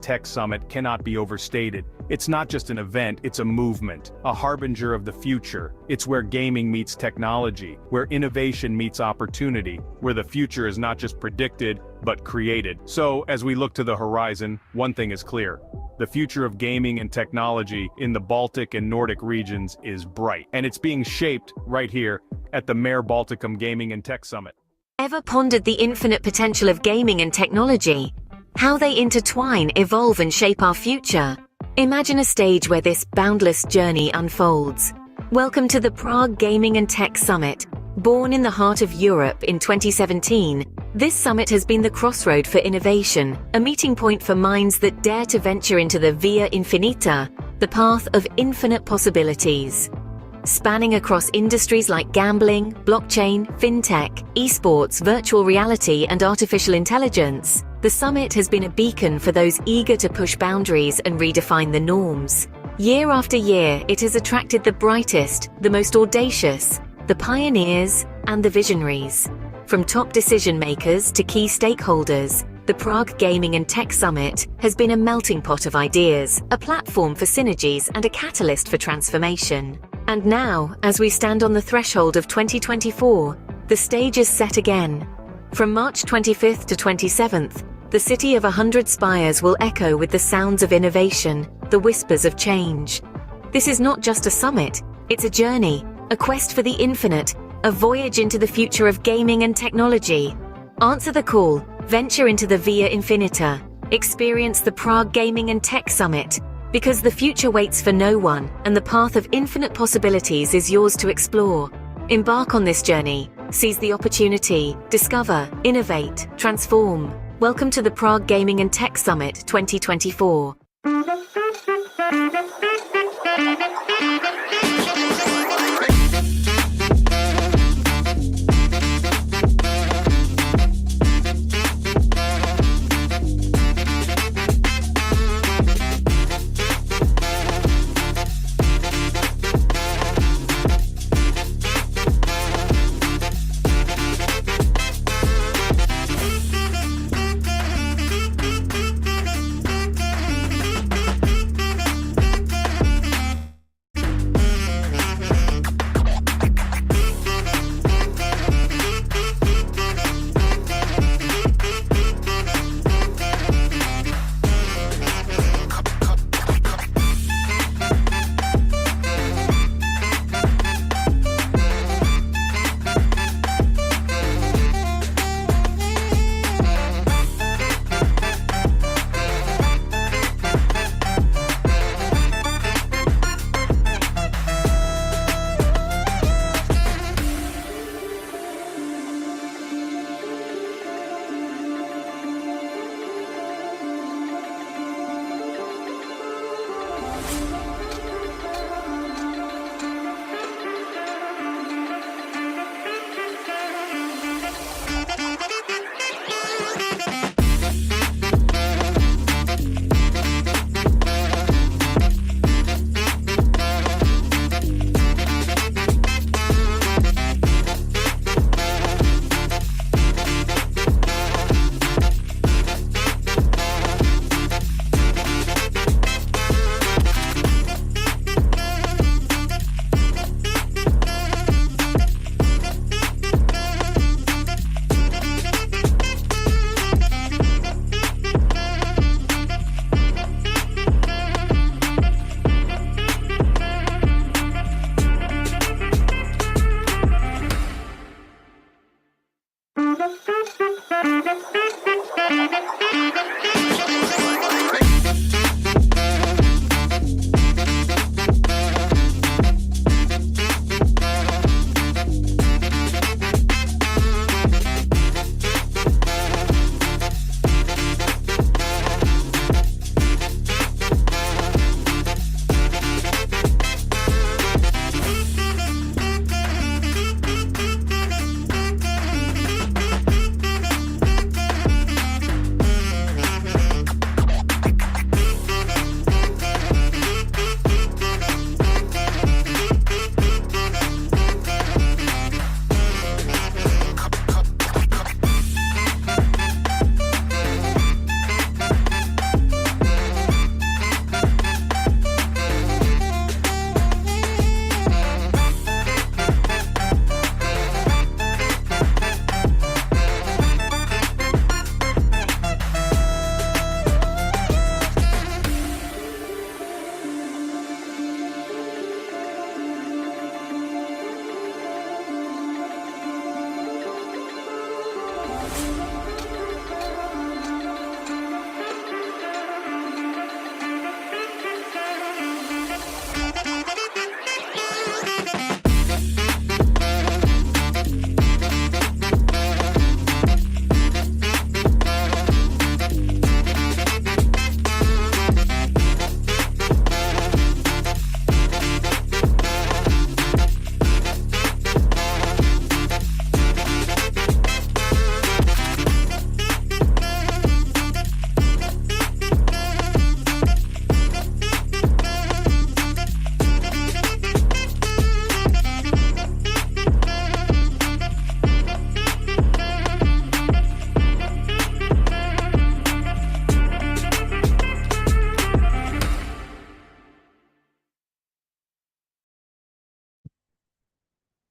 Tech Summit cannot be overstated. It's not just an event, it's a movement, a harbinger of the future. It's where gaming meets technology, where innovation meets opportunity, where the future is not just predicted, but created. So, as we look to the horizon, one thing is clear. The future of gaming and technology in the Baltic and Nordic regions is bright, and it's being shaped right here at the Mare Balticum Gaming and Tech Summit. Ever pondered the infinite potential of gaming and technology? How they intertwine, evolve, and shape our future? Imagine a stage where this boundless journey unfolds. Welcome to the Prague Gaming and Tech Summit. Born in the heart of Europe in 2017, this summit has been the crossroad for innovation, a meeting point for minds that dare to venture into the Via Infinita, the path of infinite possibilities. Spanning across industries like gambling, blockchain, fintech, esports, virtual reality, and artificial intelligence, the summit has been a beacon for those eager to push boundaries and redefine the norms. Year after year, it has attracted the brightest, the most audacious, the pioneers, and the visionaries. From top decision makers to key stakeholders, the Prague Gaming and Tech Summit has been a melting pot of ideas, a platform for synergies, and a catalyst for transformation. And now, as we stand on the threshold of 2024, the stage is set again. From March 25th to 27th, the city of 100 spires will echo with the sounds of innovation, the whispers of change. This is not just a summit, it's a journey, a quest for the infinite, a voyage into the future of gaming and technology. Answer the call, venture into the Via Infinita, experience the Prague Gaming and Tech Summit, because the future waits for no one, and the path of infinite possibilities is yours to explore. Embark on this journey, seize the opportunity, discover, innovate, transform. Welcome to the Prague Gaming and Tech Summit 2024.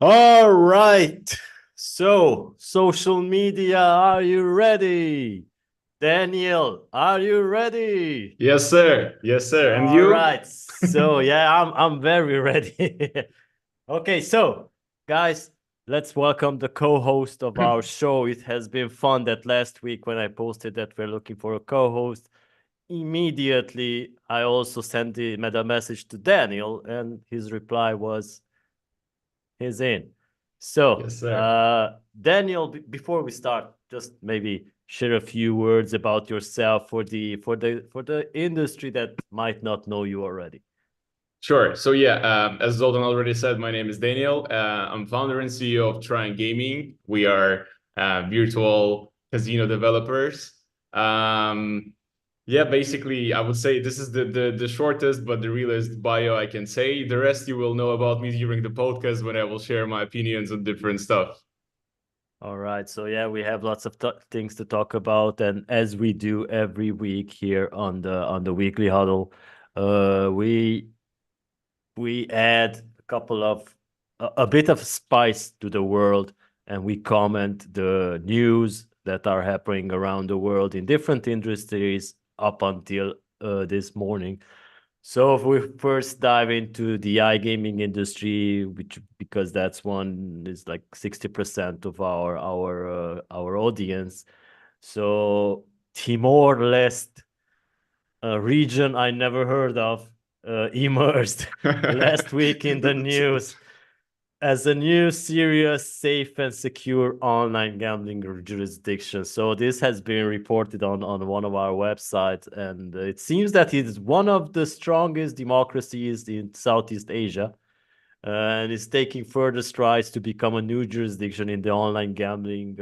All right. So, social media, are you ready? Daniel, are you ready? Yes, sir. Yes, sir. And All you? right. So, yeah, I'm very ready. Okay, so guys, let's welcome the co-host of our show. It has been fun that last week when I posted that we're looking for a co-host. Immediately, I also made a message to Daniel, and his reply was he's in. So, Yes, sir. Daniel, before we start, just maybe share a few words about yourself for the industry that might not know you already. Sure. So yeah, as Zoltan already said, my name is Daniel. I'm founder and CEO of Trine Gaming. We are virtual casino developers. Yeah, basically, I would say this is the shortest but the realest bio I can say. The rest you will know about me during the podcast when I will share my opinions on different stuff. All right. So yeah, we have lots of things to talk about, and as we do every week here on the weekly huddle, we add a couple of a bit of spice to the world, and we comment the news that are happening around the world in different industries up until this morning. So if we first dive into the iGaming industry, which because that's one is like 60% of our audience. So Timor-Leste, a region I never heard of, emerged last week in the news as a new serious, safe, and secure online gambling jurisdiction. So this has been reported on one of our websites, and it seems that it is one of the strongest democracies in Southeast Asia, and is taking further strides to become a new jurisdiction in the online gambling,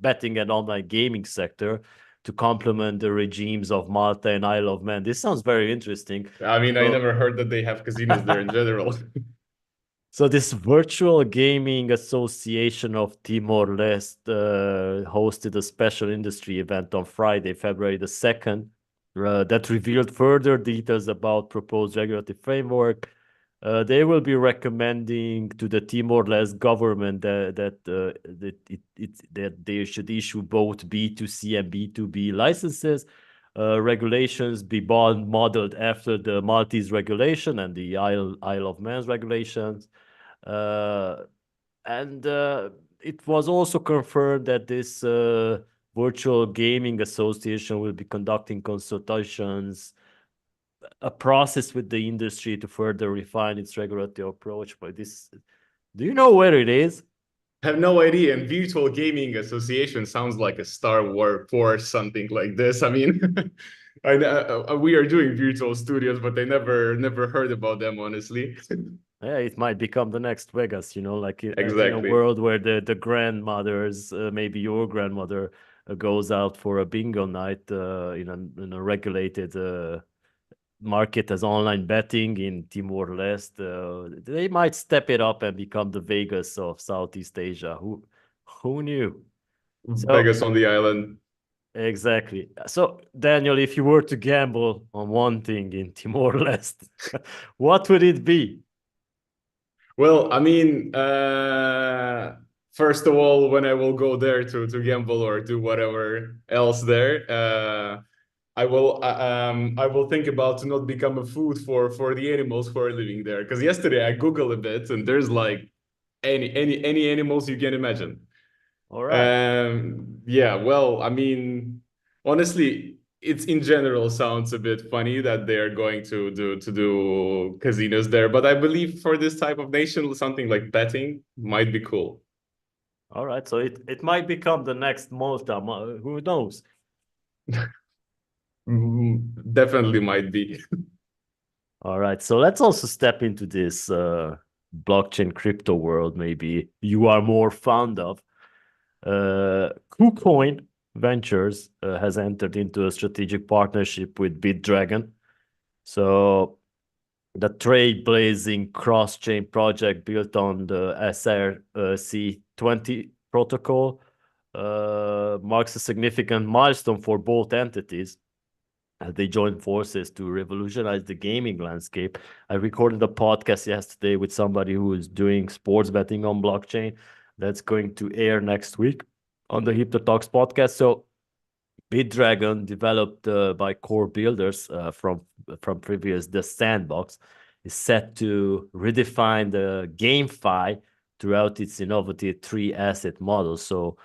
betting, and online gaming sector to complement the regimes of Malta and Isle of Man. This sounds very interesting. I mean, I So, never heard that they have casinos there in general. So this virtual gaming association of Timor-Leste hosted a special industry event on Friday, February the 2nd, that revealed further details about proposed regulatory framework. They will be recommending to the Timor-Leste government that they should issue both B2C and B2B licenses. Regulations be modeled after the Maltese regulation and the Isle of Man's regulations. Uh, and it was also confirmed that this virtual gaming association will be conducting consultations, a process with the industry to further refine its regulatory approach. But this, do you know where it is? I have no idea. And Virtual Gaming Association sounds like a Star Wars Force, something like this. I mean, we are doing virtual studios, but I never heard about them, honestly. Yeah, it might become the next Vegas, like in a Exactly. world where the grandmothers, maybe your grandmother, goes out for a bingo night in a regulated market as online betting in Timor-Leste. They might step it up and become the Vegas of Southeast Asia. Who knew? So Vegas on the island. exactly. So Daniel, if you were to gamble on one thing in Timor-Leste, what would it be? Well, I mean, first of all, when I will go there to gamble or do whatever else there, I will think about to not become a food for the animals who are living there. Because yesterday I Googled a bit and there's like any animals you can imagine. All right. Yeah, well, I mean, honestly, it's in general sounds a bit funny that they're going to do casinos there, but I believe for this type of nation, something like betting might be cool. All right. So it might become the next Malta. Who knows? Definitely might be. All right. So let's also step into this blockchain crypto world, maybe you are more fond of. KuCoin Ventures has entered into a strategic partnership with BitDragon. So the trailblazing cross-chain project built on the SRC20 protocol marks a significant milestone for both entities. They joined forces to revolutionize the gaming landscape. I recorded a podcast yesterday with somebody who is doing sports betting on blockchain. That's going to air next week on the Hipster Talks podcast. So BitDragon, developed by core builders from previous The Sandbox, is set to redefine the GameFi throughout its innovative three-asset model. So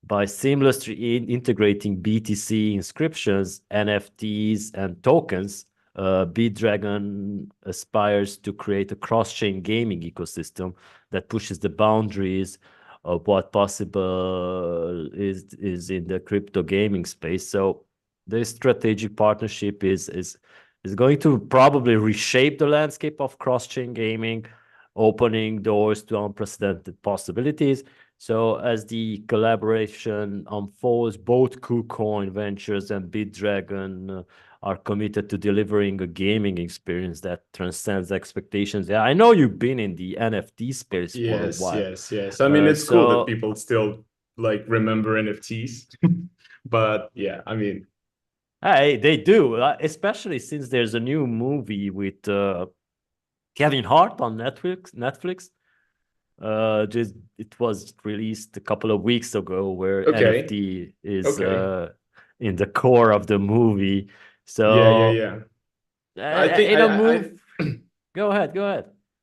by seamlessly integrating BTC inscriptions, NFTs, and tokens, BitDragon aspires to create a cross-chain gaming ecosystem that pushes the boundaries of what possible is in the crypto gaming space. So this strategic partnership is going to probably reshape the landscape of cross-chain gaming, opening doors to unprecedented possibilities. So as the collaboration unfolds, both KuCoin Ventures and BitDragon are committed to delivering a gaming experience that transcends expectations. Yeah, I know you've been in the NFT space for a while. Yes. I mean, it's cool that people still like remember NFTs, but yeah, I mean, Hey, they do, especially since there's a new movie with Kevin Hart on Netflix. Just it was released a couple of weeks ago, where NFT is in the core of the movie. So yeah. I think in a move. Go ahead.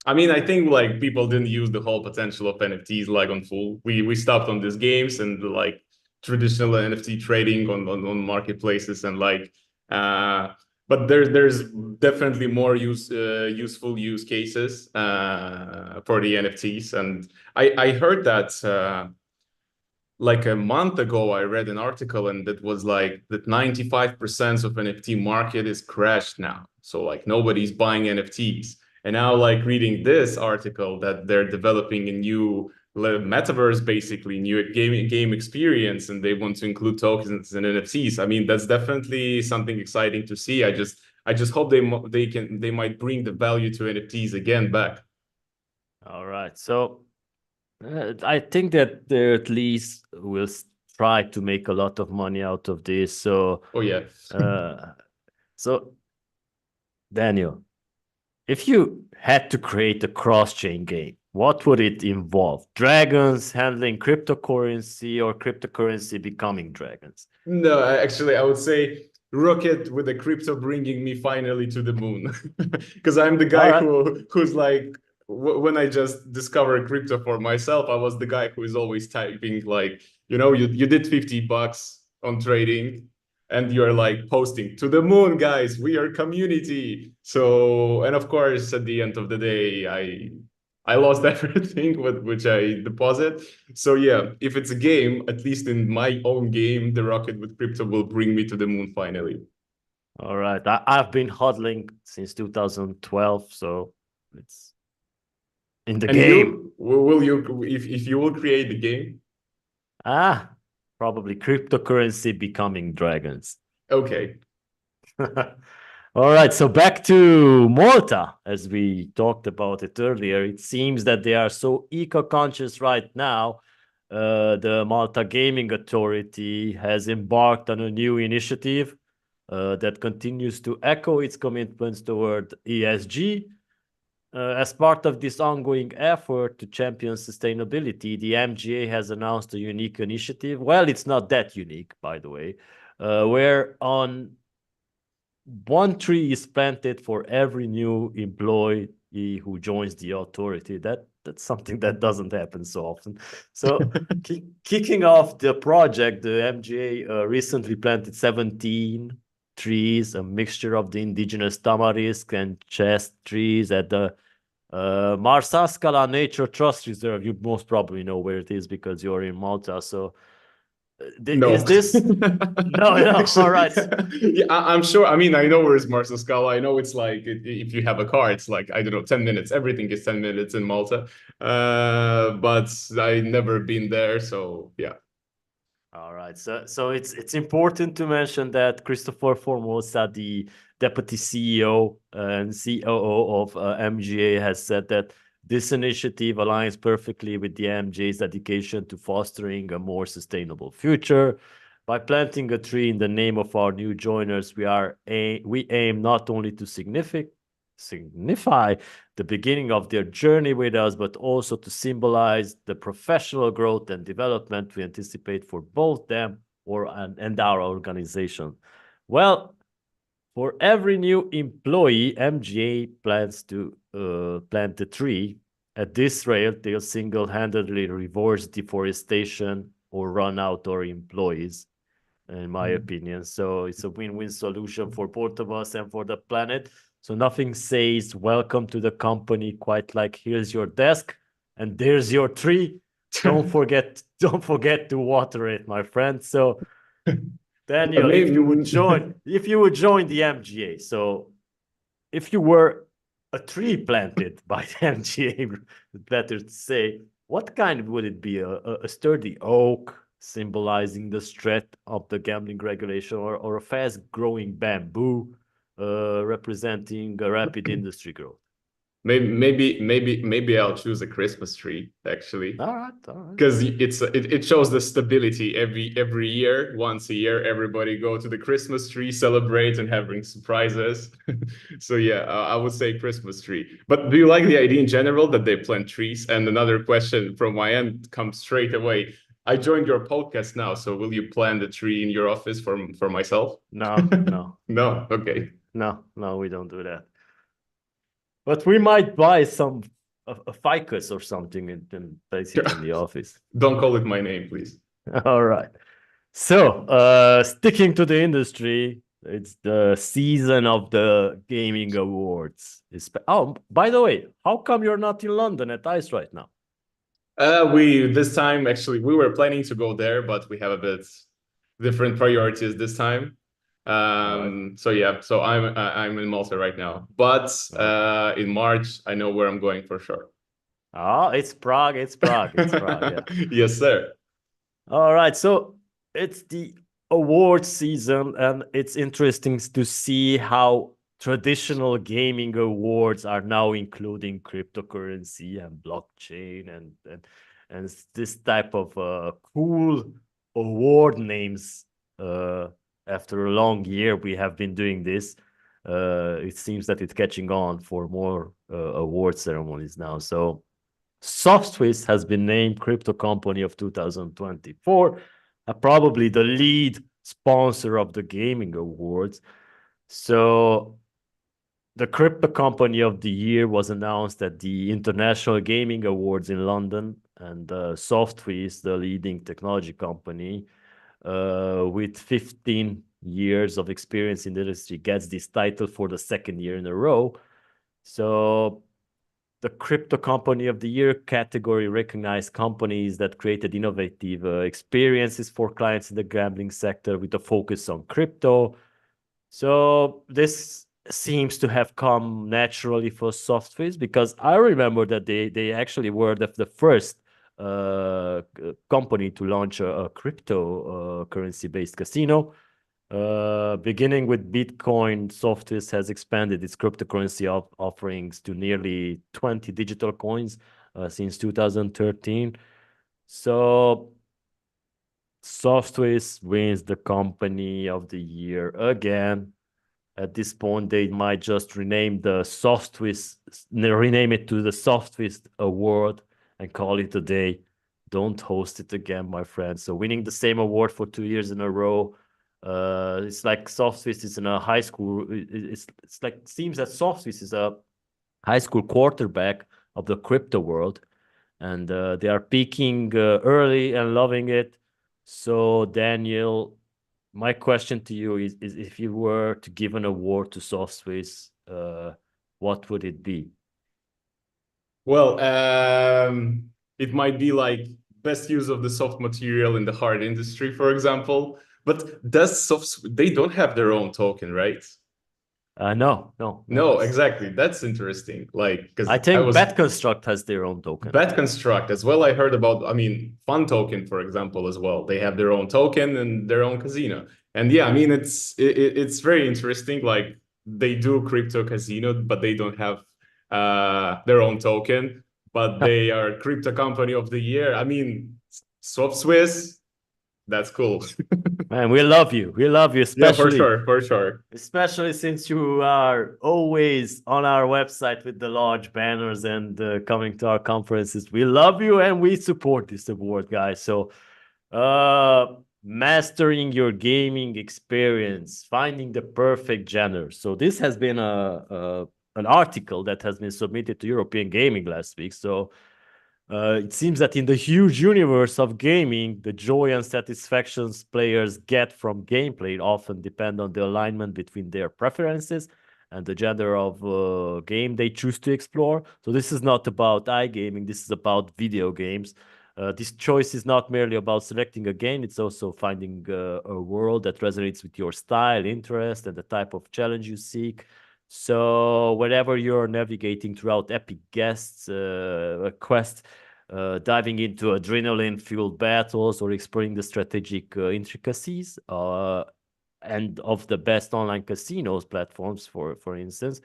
I mean, I think like people didn't use the whole potential of NFTs like on full. We stopped on these games and like traditional NFT trading on marketplaces and like but there's definitely more useful use cases for the NFTs. And I heard that like a month ago, I read an article and that was like that 95% of NFT market is crashed now. So like nobody's buying NFTs. And now like reading this article that they're developing a new metaverse, basically new game experience, and they want to include tokens and NFTs. I mean, that's definitely something exciting to see. I just hope they might bring the value to NFTs again back. All right. So I think that they at least will try to make a lot of money out of this. So, oh yeah. So Daniel, if you had to create a cross-chain game, what would it involve? Dragons handling cryptocurrency, or cryptocurrency becoming dragons? No, actually, I would say rocket with a crypto bringing me finally to the moon, because I'm the guy who's like when I just discovered crypto for myself, I was the guy who is always typing like, you did $50 on trading and you're like posting to the moon, guys, we are community. So, and of course, at the end of the day, I lost everything with which I deposit. So yeah, if it's a game, at least in my own game, the rocket with crypto will bring me to the moon finally. All right. I've been hodling since 2012, so it's in the game. Will you, if you will create the game? Probably cryptocurrency becoming dragons. Okay. All right, so back to Malta, as we talked about it earlier. It seems that they are so eco-conscious right now. The Malta Gaming Authority has embarked on a new initiative that continues to echo its commitments toward ESG. As part of this ongoing effort to champion sustainability, the MGA has announced a unique initiative. Well, it's not that unique, by the way, where on one tree is planted for every new employee who joins the authority. That's something that doesn't happen so often. So kicking off the project, the MGA recently planted 17 trees, a mixture of the indigenous tamarisk and chest trees at the Marsaskala Nature Trust Reserve. You most probably know where it is because you're in Malta. So no. Is this no Actually, all right. Yeah, I'm sure. I mean, I know where's Marsaskala. I know it's like if you have a car, it's like, I don't know, 10 minutes. Everything is 10 minutes in Malta. But I never been there, so yeah. All right. So it's important to mention that Christopher Formosa, the deputy CEO and COO of MGA, has said that this initiative aligns perfectly with the MGA's dedication to fostering a more sustainable future. By planting a tree in the name of our new joiners, we aim not only to signify the beginning of their journey with us, but also to symbolize the professional growth and development we anticipate for both them and our organization. Well, for every new employee, MGA plans to plant a tree. At this rate, they'll single-handedly reverse deforestation or run out our employees, in my opinion. So it's a win-win solution for both of us and for the planet. So nothing says welcome to the company quite like here's your desk and there's your tree. Don't forget to water it, my friend. So Daniel, if you would join the MGA, so if you were a tree planted by the MGA, better to say, what kind would it be? A sturdy oak symbolizing the strength of the gambling regulation, or a fast-growing bamboo representing a rapid industry growth? Maybe I'll choose a Christmas tree, actually. All right. Because it shows the stability every year. Once a year, everybody go to the Christmas tree, celebrate, and having surprises. So yeah, I would say Christmas tree. But do you like the idea in general that they plant trees? And another question from my end comes straight away. I joined your podcast now, so will you plant a tree in your office for myself? No. No. Okay. No, we don't do that. But we might buy a ficus or something and place it in the office. Don't call it my name, please. All right. So, sticking to the industry, it's the season of the gaming awards. Oh, by the way, how come you're not in London at ICE right now? This time actually we were planning to go there, but we have a bit different priorities this time. So yeah, so I'm in Malta right now, but in March I know where I'm going for sure. Oh, it's Prague. Yeah. Yes, sir. All right, so it's the award season, and it's interesting to see how traditional gaming awards are now including cryptocurrency and blockchain and this type of cool award names. After a long year, we have been doing this. It seems that it's catching on for more award ceremonies now. So SoftSwiss has been named Crypto Company of 2024, probably the lead sponsor of the gaming awards. So the Crypto Company of the Year was announced at the International Gaming Awards in London, and SoftSwiss, the leading technology company, with 15 years of experience in the industry, gets this title for the second year in a row. So the Crypto Company of the Year category recognized companies that created innovative experiences for clients in the gambling sector with a focus on crypto. So this seems to have come naturally for SoftSwiss, because I remember that they actually were the first company to launch a cryptocurrency-based casino. Beginning with Bitcoin, SoftSwiss has expanded its cryptocurrency offerings to nearly 20 digital coins since 2013. So SoftSwiss wins the Company of the Year again. At this point, they might just rename it to the SoftSwiss Award and call it a day. Don't host it again, my friend. So winning the same award for 2 years in a row, it's like SoftSwiss is in a high school. It seems that SoftSwiss is a high school quarterback of the crypto world, and they are peaking early and loving it. So Daniel, my question to you is if you were to give an award to SoftSwiss, what would it be? Well, it might be like best use of the soft material in the hard industry, for example. But they don't have their own token, right? No. Exactly. That's interesting. Like, because I think BetConstruct has their own token. BetConstruct as well. I heard about, Fun Token, for example, as well. They have their own token and their own casino. And yeah, it's very interesting. Like, they do crypto casino, but they don't have their own token. But they are Crypto Company of the Year. SoftSwiss, that's cool. Man, we love you. We love you, Yeah, for especially sure, for sure. especially since you are always on our website with the large banners and coming to our conferences. We love you and we support this award, guys. So, mastering your gaming experience, finding the perfect genre. So this has been an article that has been submitted to European Gaming last week. So it seems that in the huge universe of gaming, the joy and satisfactions players get from gameplay often depend on the alignment between their preferences and the genre of game they choose to explore. So this is not about iGaming, this is about video games. This choice is not merely about selecting a game, it's also finding a world that resonates with your style, interest, and the type of challenge you seek. So wherever you're navigating throughout epic quests, diving into adrenaline-fueled battles or exploring the strategic intricacies and of the best online casinos platforms, for instance,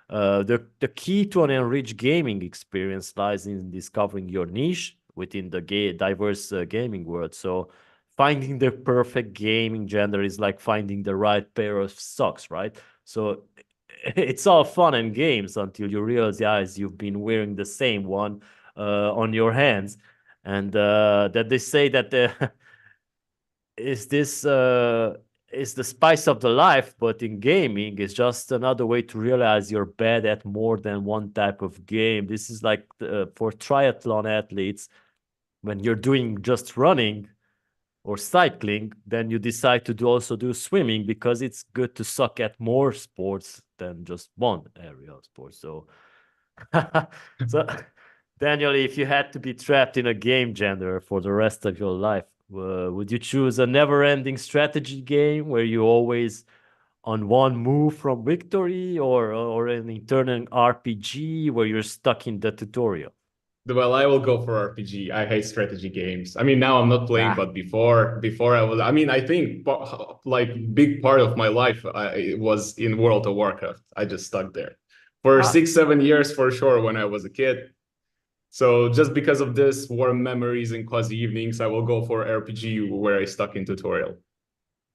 the key to an enriched gaming experience lies in discovering your niche within the diverse gaming world. So finding the perfect gaming genre is like finding the right pair of socks, right? So it's all fun and games until you realize you've been wearing the same one on your hands, and that they say that is this is the spice of the life, but in gaming it's just another way to realize you're bad at more than one type of game. This is like for triathlon athletes, when you're doing just running or cycling, then you decide to also do swimming because it's good to suck at more sports than just one area of sports. So, so Daniel, if you had to be trapped in a game genre for the rest of your life, would you choose a never-ending strategy game where you always on one move from victory, or an internal RPG where you're stuck in the tutorial? Well, I will go for RPG. I hate strategy games. I mean, now I'm not playing, Ah, but before I was. I mean, I think like big part of my life it was in World of Warcraft. I just stuck there for ah, 6, 7 years for sure when I was a kid. So just because of this warm memories and cozy evenings, I will go for RPG where I stuck in tutorial.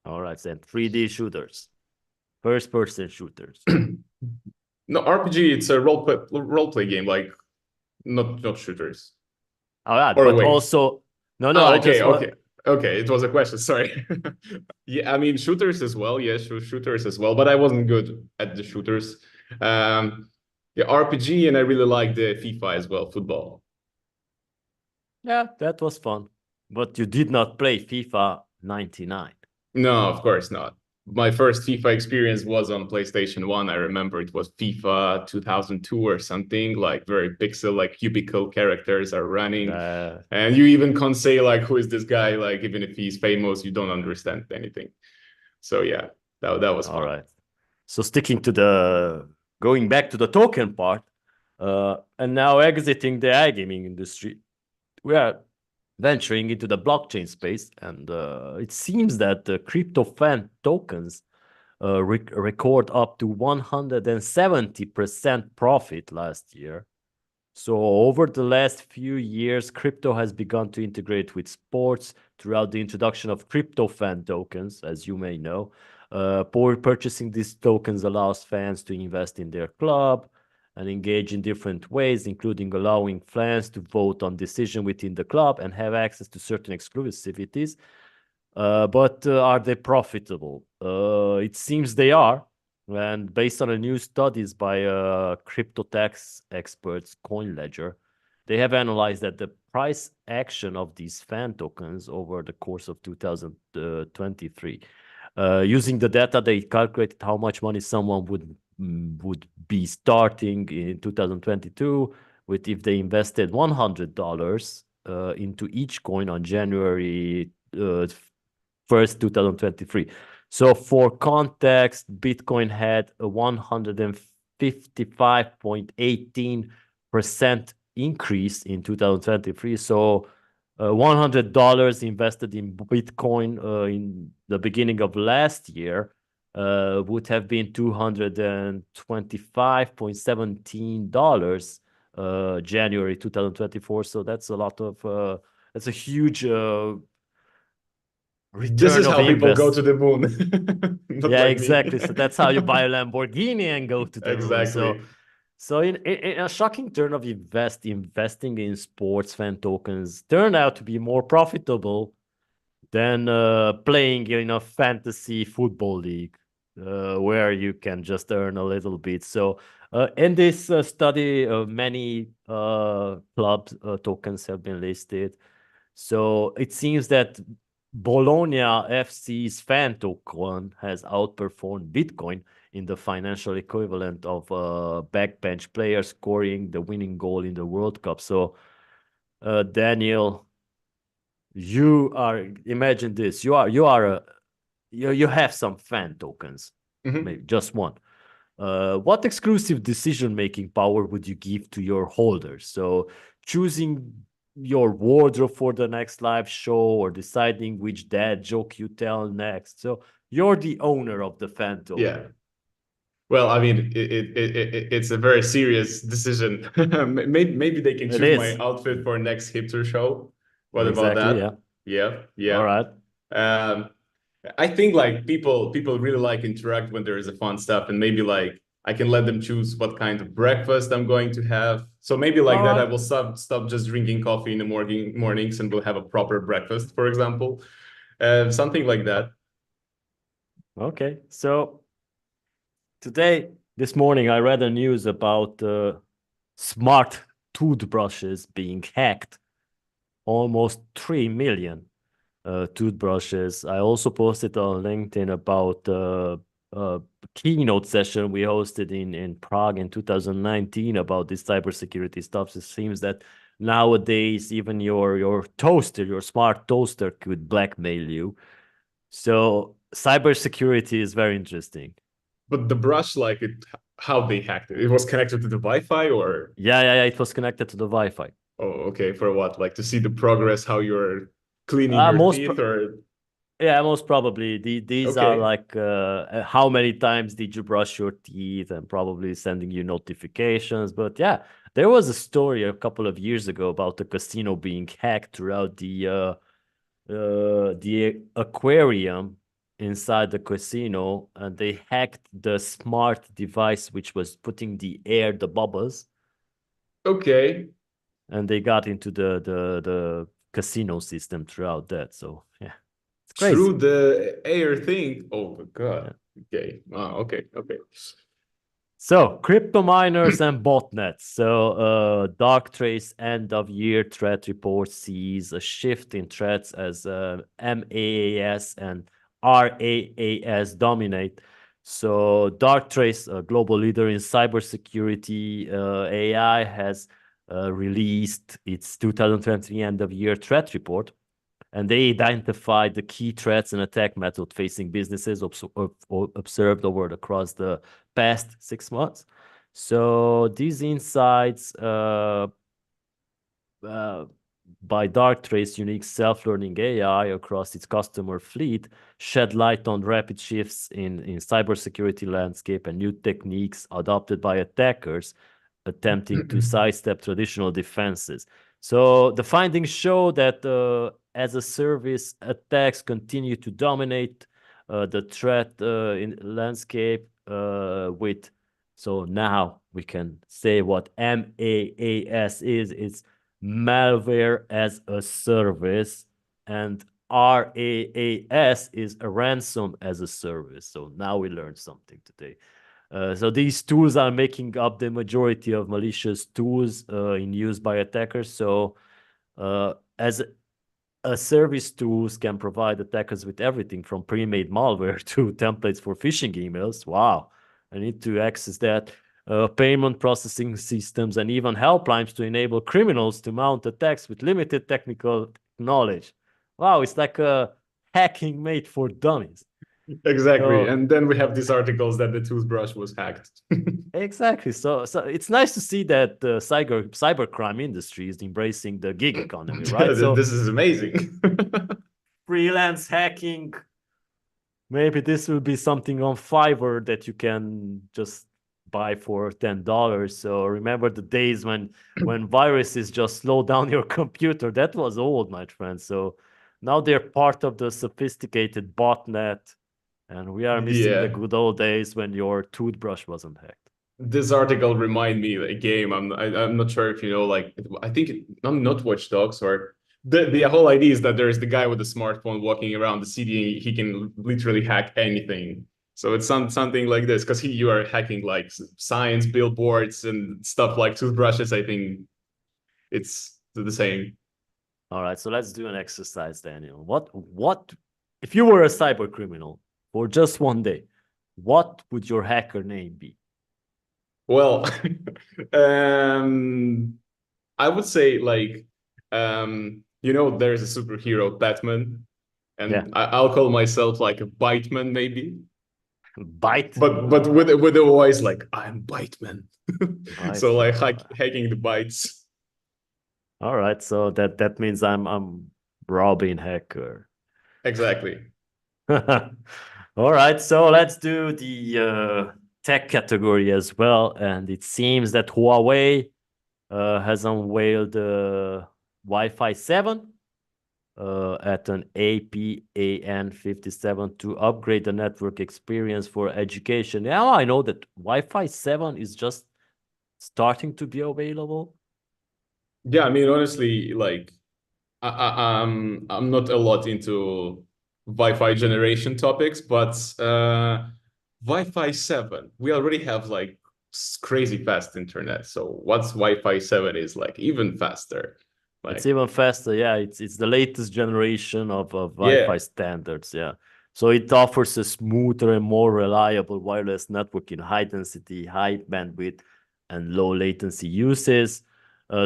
all right, then 3D shooters, first-person shooters. No, RPG, it's a role play game, like not shooters. All right, Or but wait. also, no, Ah, I okay, just want. okay. Okay, it was a question, sorry. Yeah, I mean shooters as well, yes, shooters as well, but I wasn't good at the shooters. Yeah, RPG, and I really like the FIFA as well, football. Yeah, that was fun. But you did not play FIFA 99. No, of course not. My first FIFA experience was on PlayStation 1. I remember it was FIFA 2002 or something, like very pixel, like cubicle characters are running. Uh, And you even can't say like, who is this guy? Like, even if he's famous, you don't understand anything. So yeah, that was all fun. right. So sticking to going back to the token part, and now exiting the iGaming industry, we are venturing into the blockchain space, and it seems that the crypto fan tokens record up to 170% profit last year. So over the last few years, crypto has begun to integrate with sports throughout the introduction of crypto fan tokens, as you may know. Purchasing these tokens allows fans to invest in their club and engage in different ways, including allowing fans to vote on decisions within the club and have access to certain exclusivities. But are they profitable? It seems they are. And based on a new studies by crypto tax experts, CoinLedger, they have analyzed that the price action of these fan tokens over the course of 2023. Using the data, they calculated how much money someone would be starting in 2022 with if they invested $100 into each coin on January 1st, 2023. So for context, Bitcoin had a 155.18% increase in 2023. So $100 invested in Bitcoin in the beginning of last year would have been $225.17 January 2024. So that's a lot of that's a huge This return is of how people go invest. to the moon. Not Yeah, like me. exactly. So that's how you buy a Lamborghini and go to the moon. Exactly. So in a shocking turn of investing in sports fan tokens turned out to be more profitable than playing in a fantasy football league, where you can just earn a little bit. So in this study, many club tokens have been listed. So it seems that Bologna FC's fan token has outperformed Bitcoin in the financial equivalent of a backbench player scoring the winning goal in the World Cup. So, Daniel, imagine this: you have some fan tokens, Mhm. maybe just one. What exclusive decision-making power would you give to your holders? So choosing your wardrobe for the next live show or deciding which dad joke you tell next. So you're the owner of the fan token. Yeah. Well, I mean, it's a very serious decision. Maybe they can It choose my is. outfit for next hipster show. What about Exactly, yeah. that? Yeah, All yeah. right. Um, I think like people really like interact when there is a fun stuff, and maybe like I can let them choose what kind of breakfast I'm going to have. So maybe like All that, I right. will stop just drinking coffee in the mornings, and we'll have a proper breakfast, for example, something like that. Okay. So this morning, I read a news about smart toothbrushes being hacked. Almost 3 million toothbrushes. I also posted on LinkedIn about a keynote session we hosted in Prague in 2019 about this cybersecurity stuff. It seems that nowadays even your toaster, your smart toaster, could blackmail you. So cybersecurity is very interesting. But the brush, like it, how they hacked it? It was connected to the Wi-Fi, or Yeah. It was connected to the Wi-Fi. oh, okay, for what? Like to see the progress, how you're cleaning your Most teeth, or Yeah, most probably. These are okay. like how many times did you brush your teeth and probably sending you notifications. But yeah, there was a story a couple of years ago about a casino being hacked throughout the aquarium inside the casino, and they hacked the smart device which was putting the bubbles, Okay. and they got into the casino system throughout that. So yeah, it's crazy. Through the air thing. Oh my Yeah. God. Okay. Okay. Okay. So, crypto miners and botnets. So, Darktrace end of year threat report sees a shift in threats as MAAS and RAAS dominate. So, Darktrace, a global leader in cybersecurity AI, has released its 2023 end of year threat report, and they identified the key threats and attack methods facing businesses observed across the past 6 months. So these insights uh, by Darktrace unique self-learning AI across its customer fleet shed light on rapid shifts in cybersecurity landscape and new techniques adopted by attackers attempting to sidestep traditional defenses. So the findings show that as a service attacks continue to dominate the threat in landscape with. So now we can say what MAAS is. It's malware as a service, and RAAS is a ransom as a service. So now we learned something today. So these tools are making up the majority of malicious tools in use by attackers. So as a service tools can provide attackers with everything from pre-made malware to templates for phishing emails. Wow, I need to access that. Payment processing systems and even helplines to enable criminals to mount attacks with limited technical knowledge. Wow, it's like a hacking made for dummies. Exactly. So And then we have these articles that the toothbrush was hacked. exactly. So it's nice to see that the cybercrime industry is embracing the gig economy, right? So This is amazing. freelance hacking, maybe this will be something on Fiverr that you can just buy for $10. So remember the days when viruses just slow down your computer. That was old, my friend. So Now they're part of the sophisticated botnet, and we are missing the Yeah. good old days when your toothbrush wasn't hacked. This article remind me of a game. I'm not sure if you know, like, I think I'm not Watch Dogs, or the whole idea is that there is the guy with a smartphone walking around the city. He can literally hack anything. So it's something like this, because you are hacking like signs, billboards, and stuff like toothbrushes. I think it's the same. All right, so let's do an exercise, Daniel. What if you were a cyber criminal for just one day? What would your hacker name be? Well, I would say like, there's a superhero Batman, and Yeah. I'll call myself like a Biteman maybe, Bite. but with a voice like I'm Biteman. So like Bite. hacking the bytes. All right, so that means I'm Robin Hacker. Exactly. All right, so let's do the tech category as well. And it seems that Huawei has unveiled Wi-Fi 7 at an APAN 57 to upgrade the network experience for education. Now I know that Wi-Fi 7 is just starting to be available. Yeah, I mean honestly, like I'm not a lot into Wi-Fi generation topics, but Wi-Fi 7, we already have like crazy fast internet. So what's Wi-Fi 7 is like even faster. It's Like, even faster. Yeah, it's the latest generation of Wi-Fi yeah, standards. Yeah. So it offers a smoother and more reliable wireless network in high density, high bandwidth, and low latency uses,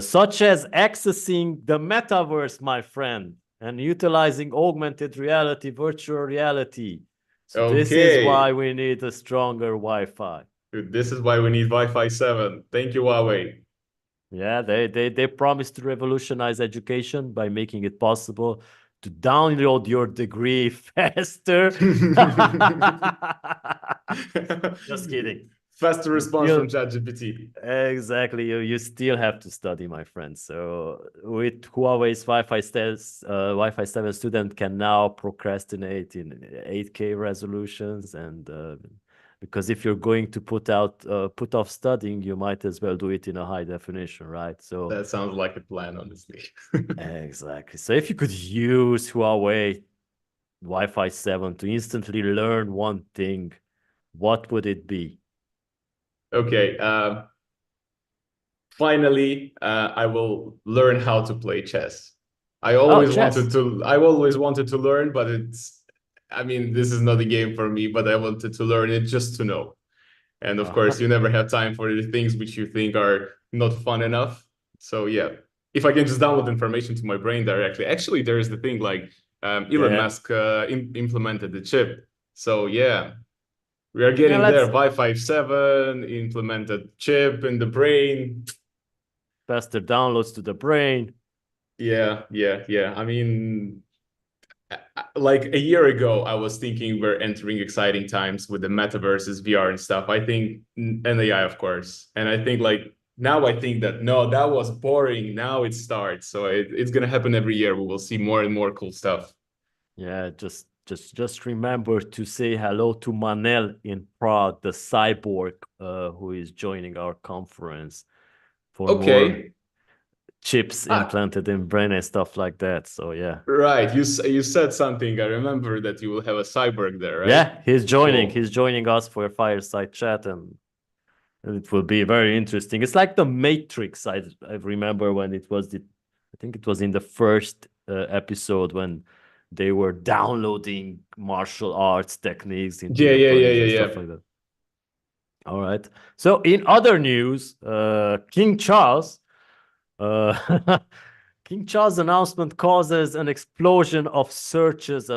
such as accessing the metaverse, my friend, and utilizing augmented reality, virtual reality. So this is why okay. we need a stronger Wi-Fi. Dude, this is why we need Wi-Fi 7. Thank you, Huawei. Yeah, they promised to revolutionize education by making it possible to download your degree faster. Just kidding. Faster You response from still ChatGPT. exactly you still have to study, my friend. So with Huawei's Wi-Fi 7 student can now procrastinate in 8K resolutions, and because if you're going to put off studying, you might as well do it in a high definition, right? So That sounds like a plan, honestly. exactly. So if you could use Huawei Wi-Fi 7 to instantly learn one thing, what would it be? Okay, finally, I will learn how to play chess. Oh, chess. I always wanted to learn, but I mean, this is not a game for me, but I wanted to learn it just to know. And of course, you never have time for the things which you think are not fun enough. So yeah, if I can just download information to my brain directly. Actually, there is the thing like Elon Yeah. Musk implemented the chip. So yeah, we are Yeah, getting there. let's Wi-Fi 7 implemented chip in the brain. faster downloads to the brain. Yeah. I mean, like a year ago, I was thinking we're entering exciting times with the metaverses, VR and stuff. I think, and AI, of course. And I think like now I think that no, that was boring. Now it starts. So it's gonna happen every year. We will see more and more cool stuff. Yeah, just remember to say hello to Manel in Prague, the cyborg who is joining our conference for more Okay. chips Ah, implanted in brain and stuff like that. So yeah. right. You said something. I remember that you will have a cyborg there, right? Yeah, he's joining. Cool. He's joining us for a fireside chat, and it will be very interesting. It's like the Matrix. I remember when it was I think it was in the first episode when they were downloading martial arts techniques into their brains and Yeah. stuff like that. All right. So in other news, King Charles, uh, King Charles' announcement causes an explosion of searches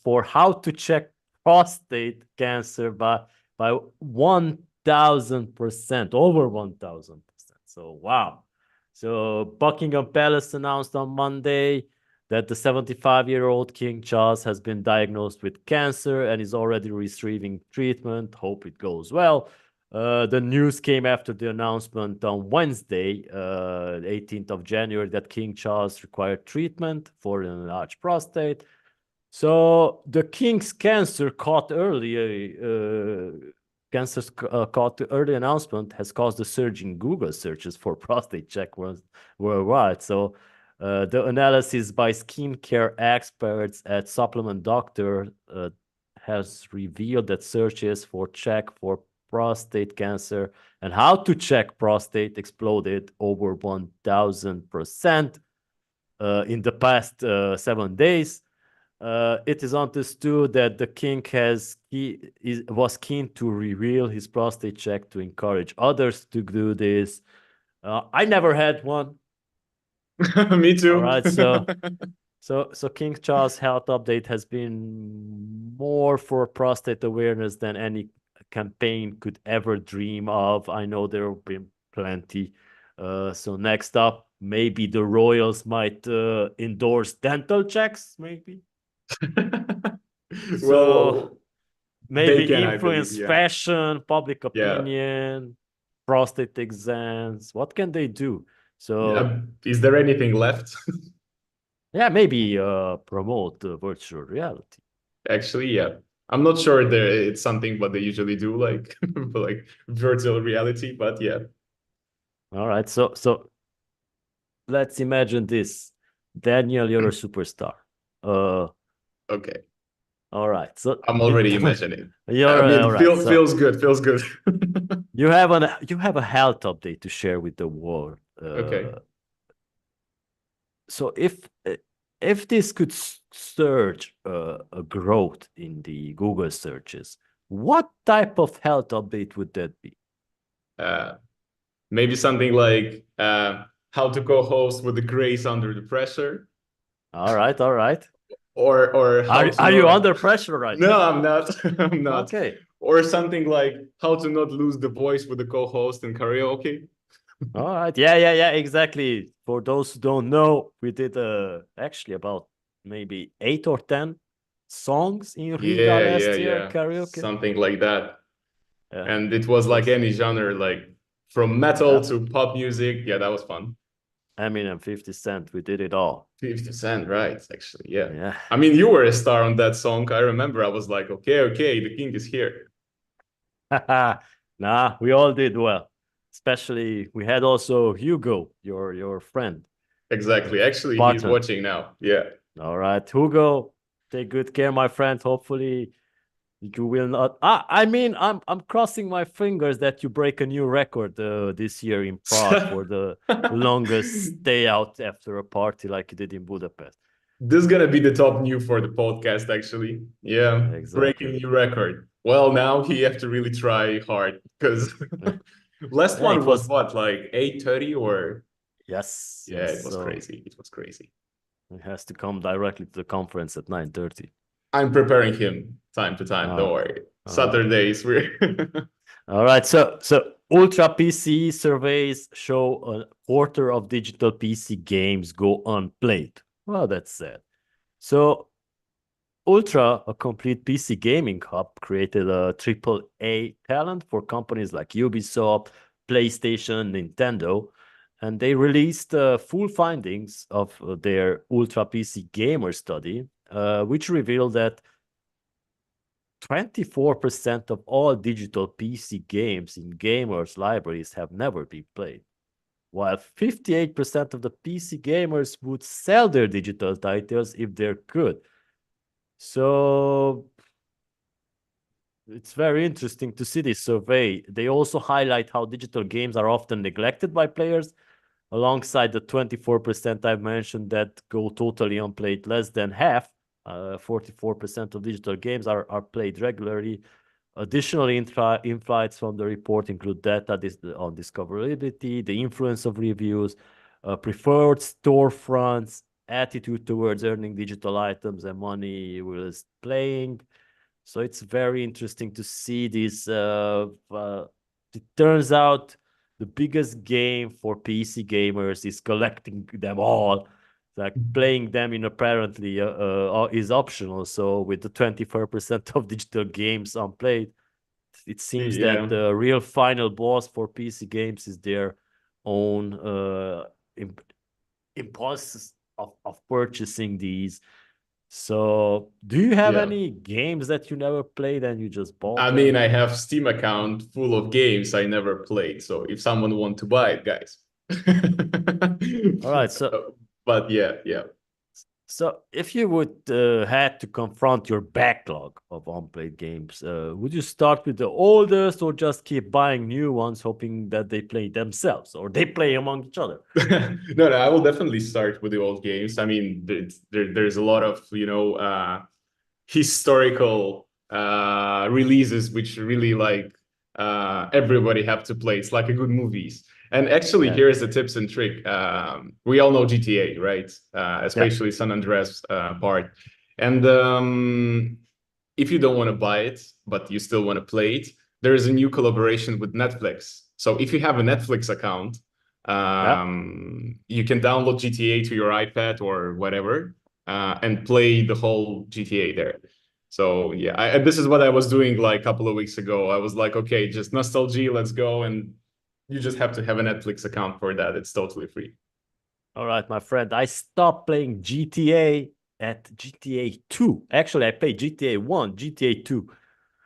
for how to check prostate cancer by 1,000%, over 1,000%. So wow. So Buckingham Palace announced on Monday that the 75-year-old King Charles has been diagnosed with cancer and is already receiving treatment. Hope it goes well. The news came after the announcement on Wednesday, 18th of January, that King Charles required treatment for an enlarged prostate. So the king's cancer caught early, caught early announcement has caused a surge in Google searches for prostate check worldwide. So the analysis by skincare experts at Supplement Doctor has revealed that searches for check for prostate cancer and how to check prostate exploded over 1,000% in the past 7 days. It is understood that the king was keen to reveal his prostate check to encourage others to do this. I never had one. Me too. All right, so King Charles Health Update has been more for prostate awareness than any campaign could ever dream of. I know there have been plenty. So next up, maybe the royals might endorse dental checks, maybe. So Well, maybe they can, I believe, influence yeah. fashion, public Yeah. opinion, prostate exams. What can they do? So Is there anything left? yeah, maybe promote virtual reality. Actually, yeah. I'm not sure it's something what they usually do, like like virtual reality, but yeah. All right, so let's imagine this. Daniel, you're a superstar. Okay. All right. So I'm already imagining. You're I mean, all right. So feels good. Feels good. you have a health update to share with the world. Okay. So if this could surge a growth in the Google searches, what type of health update would that be? Maybe something like how to co-host with the grace under the pressure. All right. Or are you under pressure right No, now? I'm not. I'm not. Okay. Or something like how to not lose the voice with the co-host in karaoke. All right. Yeah, exactly. For those who don't know, we did actually about maybe 8 or 10 songs in Riga last year, karaoke. Something like that. Yeah. And it was like any genre, like from metal to pop music. Yeah, that was fun. Eminem, 50 Cent, we did it all. 50 Cent, right? Actually, yeah. Yeah. I mean, you were a star on that song. I remember I was like, okay, the king is here. Nah, we all did well. Especially, we had also Hugo, your friend. Exactly. Actually, he's Partner. watching now. Yeah. All right, Hugo, take good care, my friend. Hopefully, you will not. I mean, I'm crossing my fingers that you break a new record this year in Prague for the longest stay out after a party like you did in Budapest. This is gonna be the top new for the podcast, actually. Yeah, Exactly. breaking new record. Well, now he have to really try hard because last one was what, like 8:30 or? Yes. Yeah, it was crazy. It was crazy. He has to come directly to the conference at 9:30. I'm preparing him time to time. Don't worry. Saturdays we're. All right. So Ultra PC surveys show a quarter of digital PC games go unplayed. Well, that's sad. So Ultra, a complete PC gaming hub, created a AAA talent for companies like Ubisoft, PlayStation, Nintendo, and they released full findings of their Ultra PC gamer study, which revealed that 24% of all digital PC games in gamers' libraries have never been played, while 58% of the PC gamers would sell their digital titles if they could. So it's very interesting to see this survey. They also highlight how digital games are often neglected by players, alongside the 24% I've mentioned that go totally unplayed. Less than half, 44% of digital games are played regularly. Additionally, insights from the report include data on discoverability, the influence of reviews, preferred storefronts, attitude towards earning digital items and money whilst playing. So it's very interesting to see this. It turns out the biggest game for PC gamers is collecting them all. Like playing them in apparently is optional. So with the 24% of digital games unplayed, it seems Yeah. that the real final boss for PC games is their own impulses of purchasing these. So, do you have Yeah. any games that you never played and you just bought I them? mean, I have Steam account full of games I never played. So if someone want to buy it, guys. All right, so But yeah, yeah. So, if you would had to confront your backlog of unplayed games, would you start with the oldest or just keep buying new ones, hoping that they play themselves or they play among each other? No, I will definitely start with the old games. I mean, there's a lot of, historical releases which really like everybody have to play. It's like a good movies. And actually, Yeah, here's a tips and trick. We all know GTA, right? yeah, Especially San Andreas part. And if you don't want to buy it, but you still want to play it, there is a new collaboration with Netflix. So if you have a Netflix account, yeah. you can download GTA to your iPad or whatever, and play the whole GTA there. So yeah, this is what I was doing like a couple of weeks ago. I was like, okay, just nostalgia, let's go. And you just have to have a Netflix account for that. It's totally free. All right, my friend. I stopped playing GTA at GTA 2. Actually, I played GTA 1, GTA 2.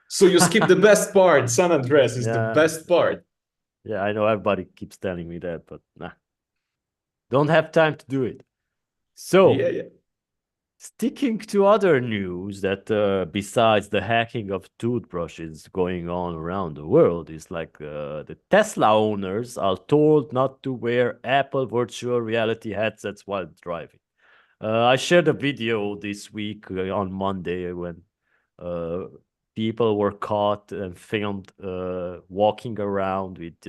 So you skip the best part. San Andreas is the Yeah, best part. yeah, I know everybody keeps telling me that, but nah, don't have time to do it. Yeah, So, yeah. sticking to other news that besides the hacking of toothbrushes going on around the world is like the Tesla owners are told not to wear Apple virtual reality headsets while driving. I shared a video this week on Monday when uh, people were caught and filmed walking around with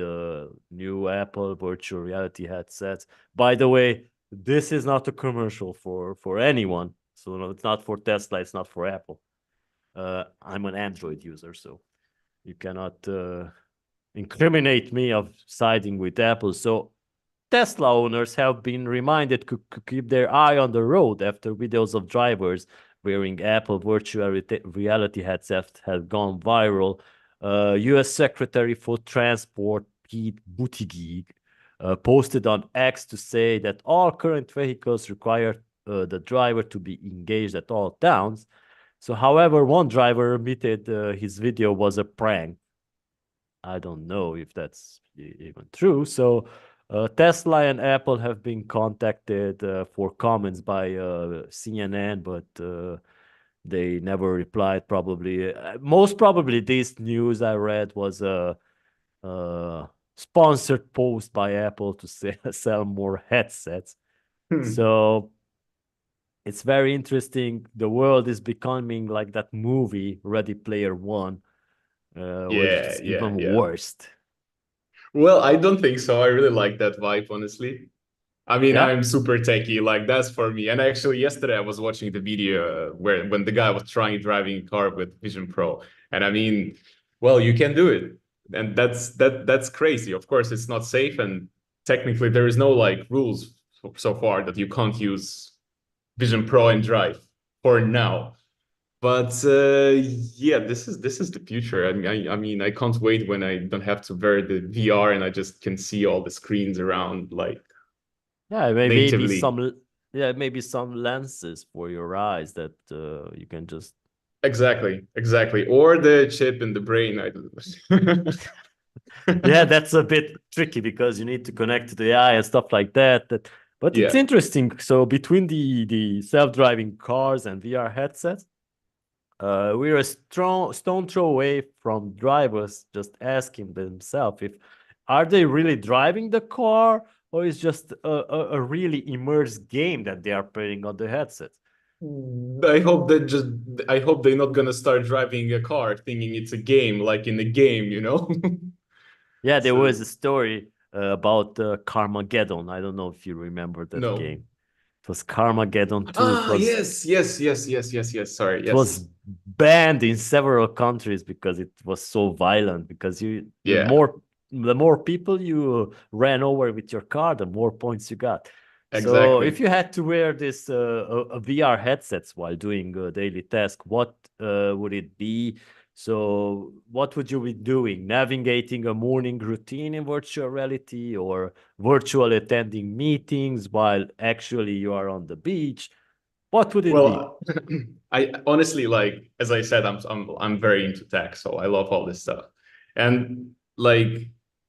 new Apple virtual reality headsets. By the way, this is not a commercial for anyone. So no, it's not for Tesla. It's not for Apple. I'm an Android user, so you cannot incriminate me of siding with Apple. So Tesla owners have been reminded to keep their eye on the road after videos of drivers wearing Apple virtual reality headsets have gone viral. U.S. Secretary for Transport Pete Buttigieg posted on X to say that all current vehicles require the driver to be engaged at all times. So, however, one driver admitted his video was a prank. I don't know if that's even true. So, Tesla and Apple have been contacted for comments by CNN, but they never replied. Probably, most probably, this news I read was a sponsored post by Apple to sell more headsets. Hmm. So it's very interesting. The world is becoming like that movie Ready Player One, which Yeah, is yeah, even yeah. worse. Well, I don't think so. I really like that vibe, honestly. I mean, Yeah. I'm super techie, like that's for me. And actually, yesterday I was watching the video where when the guy was trying driving a car with Vision Pro, and I mean, well, you can do it, and that's crazy. Of course, it's not safe, and technically there is no like rules so far that you can't use Vision Pro and drive for now. But yeah, this is the future. I mean, I can't wait when I don't have to wear the VR and I just can see all the screens around like Yeah, maybe natively. some maybe some lenses for your eyes that you can just Exactly, exactly. Or the chip in the brain. I don't yeah, know. that's a bit tricky because you need to connect to the eye and stuff like that. But it's Yeah. interesting. So between the self-driving cars and VR headsets, we're a strong stone throw away from drivers just asking themselves if are they really driving the car or is just a really immersed game that they are playing on the headset. I hope they're not gonna start driving a car thinking it's a game, like in a game, you know? Yeah, there So was a story about Carmageddon. I don't know if you remember that no. game. It was Carmageddon 2. Ah, yes, yes, yes, yes, yes, yes. Sorry, It was yes. banned in several countries because it was so violent. Because Yeah, the more people you ran over with your car, the more points you got. So if exactly. you had to wear this VR headsets while doing a daily task, what would it be? So what would you be doing? Navigating a morning routine in virtual reality, or virtual attending meetings while actually you are on the beach? What would it be? Well, I honestly, like, as I said, I'm very into tech, so I love all this stuff. And like,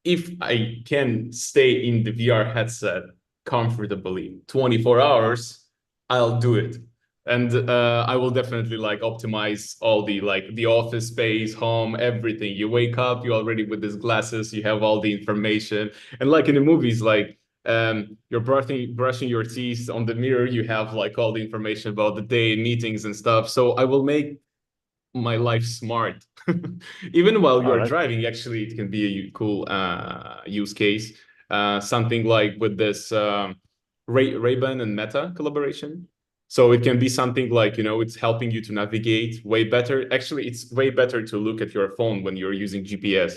if I can stay in the VR headset comfortably 24 hours, I'll do it. And I will definitely like optimize all the like the office space, home, everything. You wake up, you already with these glasses, you have all the information. And like in the movies, like you're brushing your teeth on the mirror, you have like all the information about the day, meetings and stuff. So I will make my life smart. Even while All you're right. driving, actually it can be a cool use case. Something like with this Ray-Ban and Meta collaboration. So it can be something like, you know, it's helping you to navigate way better. Actually, it's way better to look at your phone when you're using GPS.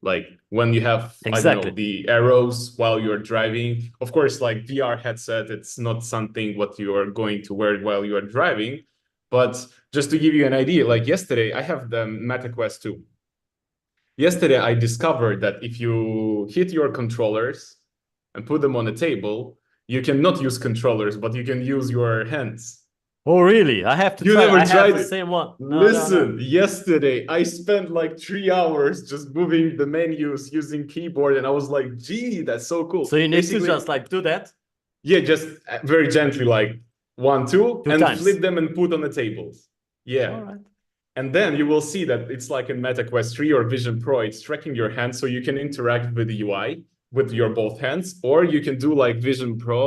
Like when you have, I don't know, Exactly. the arrows while you're driving. Of course, like VR headset, it's not something what you are going to wear while you are driving. But just to give you an idea, like yesterday, I have the Meta Quest 2. Yesterday, I discovered that if you hit your controllers and put them on a table, you cannot use controllers, but you can use your hands. Oh, really? I have to You try. never I have tried the it. same one. No, no, no. Listen, yesterday I spent like 3 hours just moving the menus using keyboard, and I was like, gee, that's so cool. So you need to Basically, just like do that yeah, just very gently, like 1, 2, two and times. flip them and put on the tables. All Yeah. right. And then you will see that it's like in Meta Quest 3 or Vision Pro, it's tracking your hands so you can interact with the UI with your both hands, or you can do like Vision Pro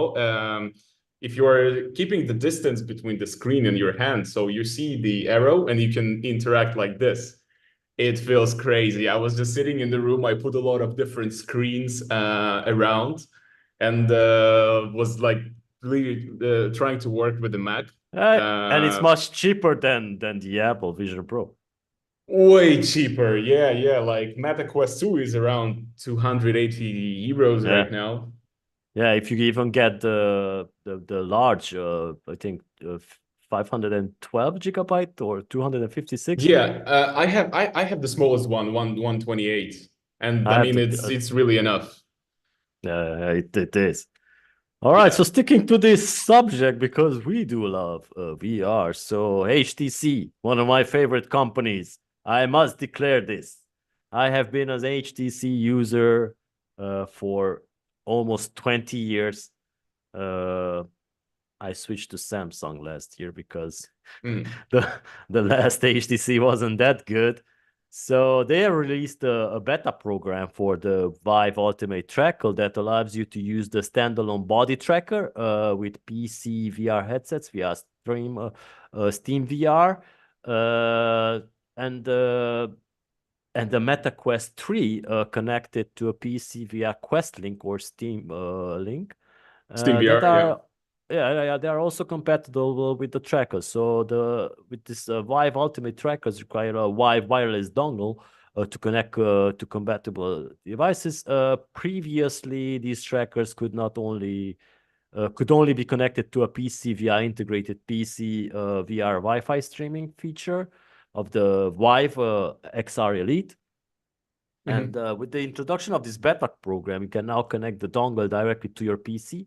if you are keeping the distance between the screen and your hand. So you see the arrow and you can interact like this. It feels crazy. I was just sitting in the room. I put a lot of different screens around and was like really trying to work with the Mac. And it's Uh, much cheaper than the Apple Vision Pro. Way cheaper. Yeah, yeah. Like Meta Quest 2 is around 280 euros Yeah. right now. Yeah, if you even get the large, I think 512 gigabyte or 256. Yeah, I have the smallest one, 128. And I I have mean the it's really enough. it is. All right, so Yeah. sticking to this subject because we do love VR. So HTC, one of my favorite companies. I must declare this. I have been an HTC user for almost 20 years. Uh, I switched to Samsung last year because Mm. the last HTC wasn't that good. So they released a beta program for the Vive Ultimate Tracker that allows you to use the standalone body tracker with PC VR headsets via Steam VR, uh, and uh, and the Meta Quest 3 connected to a PC via Quest Link or Steam Link Steam that VR, yeah. are they are also compatible with the trackers. So with this Vive Ultimate trackers require a Vive wireless dongle to connect to compatible devices. Previously, these trackers could only be connected to a PC via integrated PC VR Wi-Fi streaming feature of the Vive XR Elite. And Mhm. with the introduction of this beta program, you can now connect the dongle directly to your PC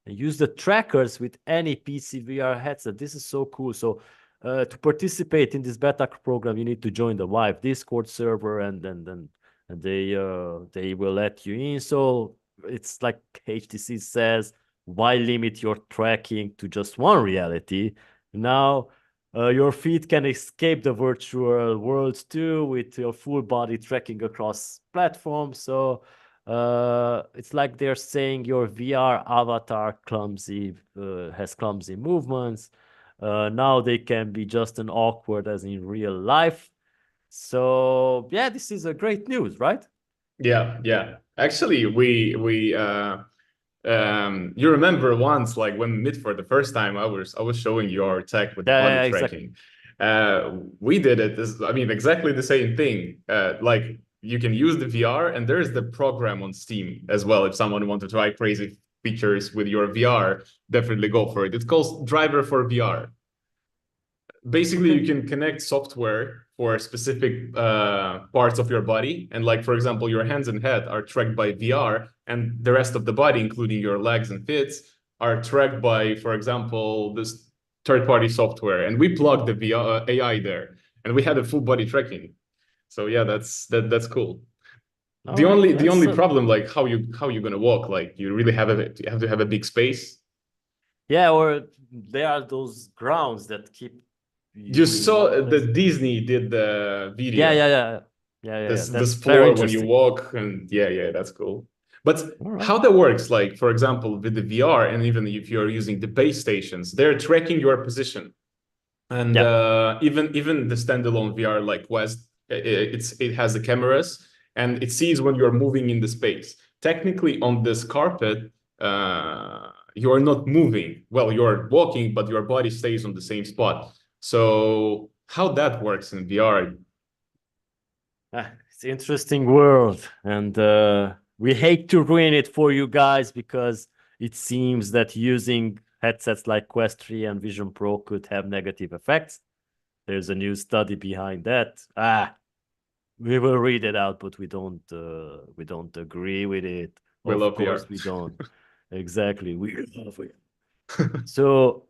and use the trackers with any PC VR headset. This is so cool. So to participate in this beta program, you need to join the Vive Discord server, and then and they will let you in. So it's like HTC says, why limit your tracking to just one reality? Now your feet can escape the virtual worlds too with your full body tracking across platforms. So it's like they're saying your VR avatar has clumsy movements. Now they can be just as awkward as in real life. So yeah, this is a great news, right? Yeah, yeah. Actually, we you remember once like when we met for the first time, I was showing your tech with the body Yeah, exactly. tracking. We did it this, I mean, exactly the same thing. Like you can use the VR and there's the program on Steam as well. If someone want to try crazy features with your VR, definitely go for it. It's called Driver for VR. basically you can connect software for specific parts of your body, and like for example your hands and head are tracked by VR, and the rest of the body including your legs and feet are tracked by, for example, this third-party software, and we plug the VR AI there, and we had a full body tracking. So yeah, that's cool. All right, The only problem, like how you gonna walk, like you really have to have a big space. Yeah, or there are those grounds that keep You in saw one the place. Disney did the video. This That's floor very when you interesting. walk, and yeah, that's cool. But All right. how that works, like for example, with the VR, and even if you're using the base stations, they're tracking your position. And even the standalone VR like Quest, it has the cameras, and it sees when you're moving in the space. Technically, on this carpet, you are not moving. Well, you're walking, but your body stays on the same spot. So how that works in VR? It's an interesting world, and we hate to ruin it for you guys because it seems that using headsets like Quest 3 and Vision Pro could have negative effects. There's a new study behind that. We will read it out, but we don't agree with it. We Of love course, VR. we don't. Exactly, we love it. So,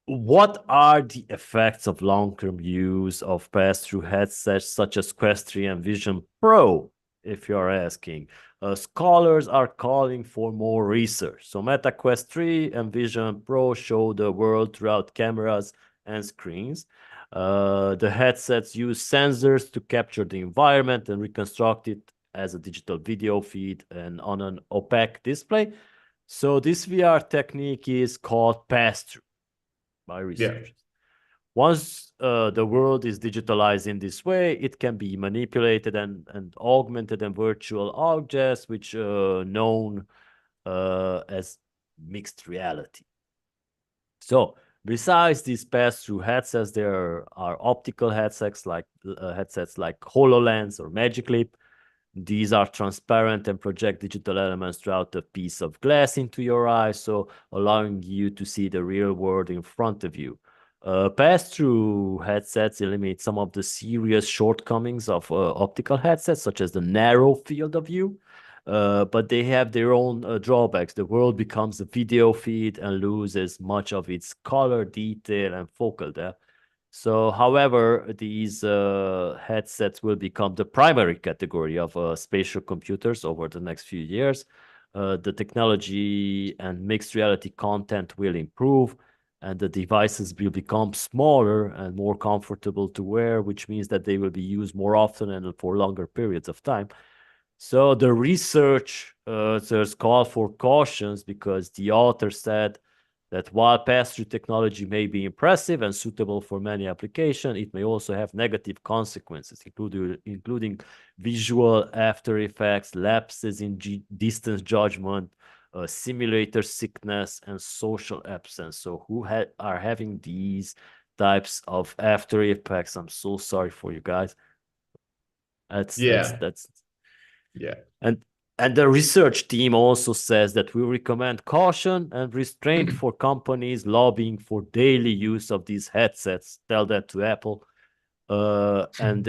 what are the effects of long-term use of pass-through headsets such as Quest 3 and Vision Pro, if you're asking? Scholars are calling for more research. So Meta Quest 3 and Vision Pro show the world throughout cameras and screens. The headsets use sensors to capture the environment and reconstruct it as a digital video feed and on an opaque display. So this VR technique is called pass-through by researchers. Once the world is digitalized in this way, it can be manipulated and augmented in virtual objects, which known as mixed reality. So besides these pass-through headsets, there are optical headsets like HoloLens or Magic Leap. These are transparent and project digital elements throughout a piece of glass into your eyes, so allowing you to see the real world in front of you. Pass-through headsets eliminate some of the serious shortcomings of optical headsets, such as the narrow field of view, but they have their own drawbacks. The world becomes a video feed and loses much of its color, detail, and focal depth. So, however, these headsets will become the primary category of spatial computers over the next few years. The technology and mixed reality content will improve, and the devices will become smaller and more comfortable to wear, which means that they will be used more often and for longer periods of time. So the researchers call for cautions because the author said that while pass-through technology may be impressive and suitable for many applications, it may also have negative consequences, including visual after effects, lapses in distance judgment, simulator sickness, and social absence. So who are having these types of after effects? I'm so sorry for you guys. That's yeah. And the research team also says that we recommend caution and restraint for companies lobbying for daily use of these headsets. Tell that to Apple. And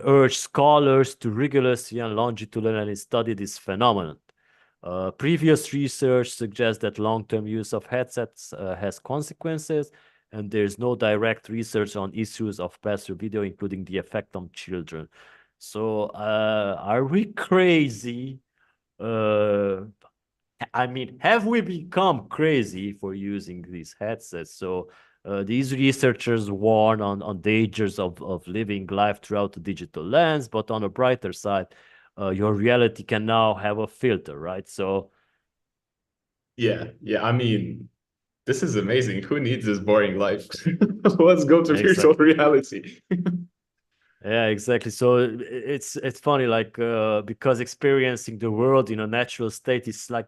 urge scholars to rigorously and longitudinally study this phenomenon. Previous research suggests that long-term use of headsets has consequences, and there's no direct research on issues of pass-through video, including the effect on children. So, are we crazy? I mean, have we become crazy for using these headsets? So, these researchers warn on dangers of living life throughout the digital lens, but on a brighter side, your reality can now have a filter, right? So, yeah. I mean, this is amazing. Who needs this boring life? Let's go to virtual reality. Yeah, exactly. So it's funny, like because experiencing the world in a natural state is like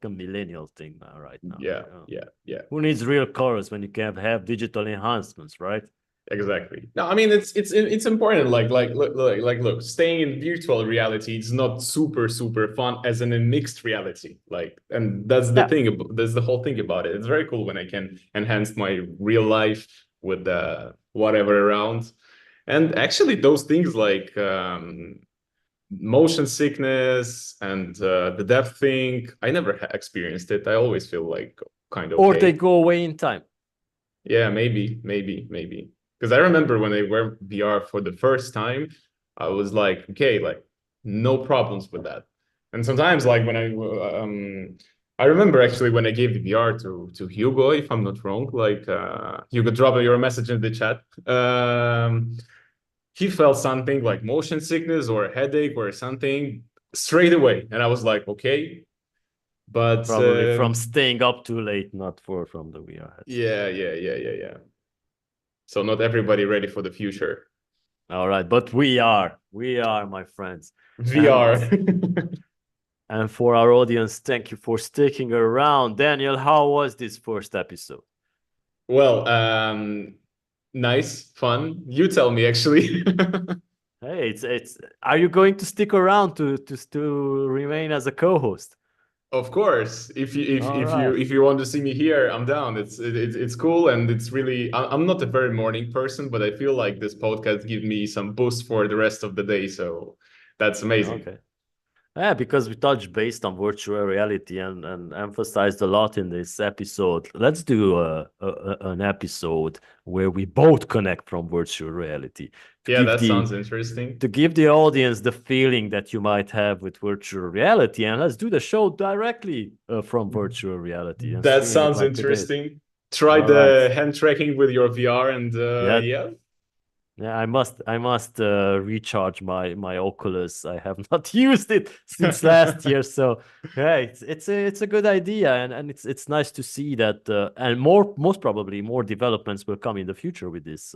a millennial thing right now. Yeah. Who needs real colors when you can have digital enhancements, right? Exactly. No, I mean it's important. Look, staying in virtual reality is not super fun as in a mixed reality. Like, and that's the thing. That's the whole thing about it. It's very cool when I can enhance my real life with the whatever around. And actually, those things like motion sickness and the depth thing, I never experienced it. I always feel like kind of Or they okay. go away in time. Yeah, maybe. Because I remember when I wear VR for the first time, I was like, okay, like no problems with that. And sometimes, like when I remember actually when I gave the VR to Hugo, if I'm not wrong, like Hugo dropped your message in the chat. He felt something like motion sickness or a headache or something straight away, and I was like, okay, but Probably from staying up too late, not from the VR headset. yeah. So not everybody ready for the future. All right, but we are, my friends. VR. And for our audience, thank you for sticking around. Daniel, how was this first episode? Well, nice, fun. You tell me, actually. Hey, it's. Are you going to stick around to remain as a co-host? Of course, if you if All if you right. if you want to see me here, I'm down. It's cool, and it's really. I'm not a very morning person, but I feel like this podcast gives me some boost for the rest of the day. So that's amazing. Okay. Yeah, because we touched based on virtual reality and emphasized a lot in this episode. Let's do an episode where we both connect from virtual reality to Yeah, give that the sounds interesting. to give the audience the feeling that you might have with virtual reality, and let's do the show directly from virtual reality and That streaming it sounds like it is. interesting. Try All right. the hand tracking with your VR, and Yeah. yeah. Yeah, I must recharge my Oculus. I have not used it since last year, so yeah, it's a good idea, and it's nice to see that, and most probably more developments will come in the future with this.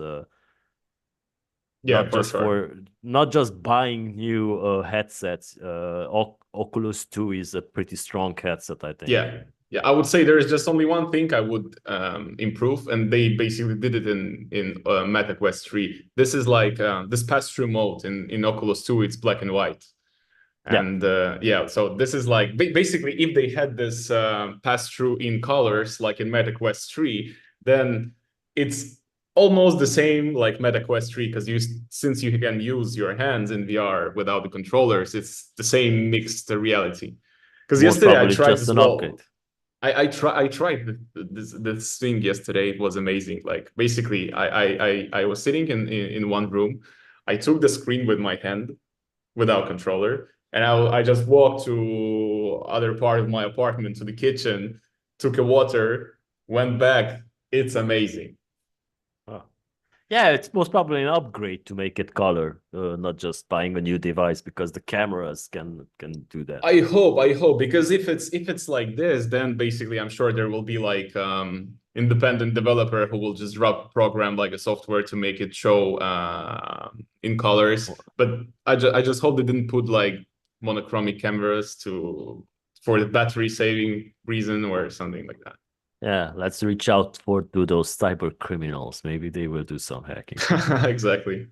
Yeah, for sure. Not just buying new headsets. Oculus 2 is a pretty strong headset, I think. Yeah, I would say there is just only one thing I would improve, and they basically did it in Meta Quest 3. This is like this pass-through mode in Oculus 2. It's black and white, Yeah, and yeah. So this is like basically if they had this pass-through in colors like in Meta Quest 3, then it's almost the same like Meta Quest 3 because since you can use your hands in VR without the controllers, it's the same mixed reality. Because most yesterday I probably tried just as an well. upgrade. I tried this thing yesterday. It was amazing. Like basically, I was sitting in one room. I took the screen with my hand without controller, and I just walked to other part of my apartment to the kitchen, took a water, went back. It's amazing. Oh. Yeah, it's most probably an upgrade to make it color, not just buying a new device because the cameras can do that. I hope, because if it's like this, then basically I'm sure there will be like independent developer who will just drop program like a software to make it show in colors. But I just hope they didn't put like monochromic cameras for the battery saving reason or something like that. Yeah, let's reach out to those cyber criminals. Maybe they will do some hacking. Exactly.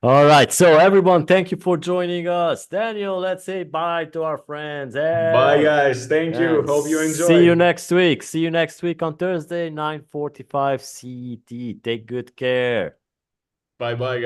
All right, so everyone, thank you for joining us. Daniel, let's say bye to our friends. Bye guys. Thank you. And Hope you see you enjoy. next week. See you next week on Thursday, 9:45 CET. Take good care. Bye bye guys.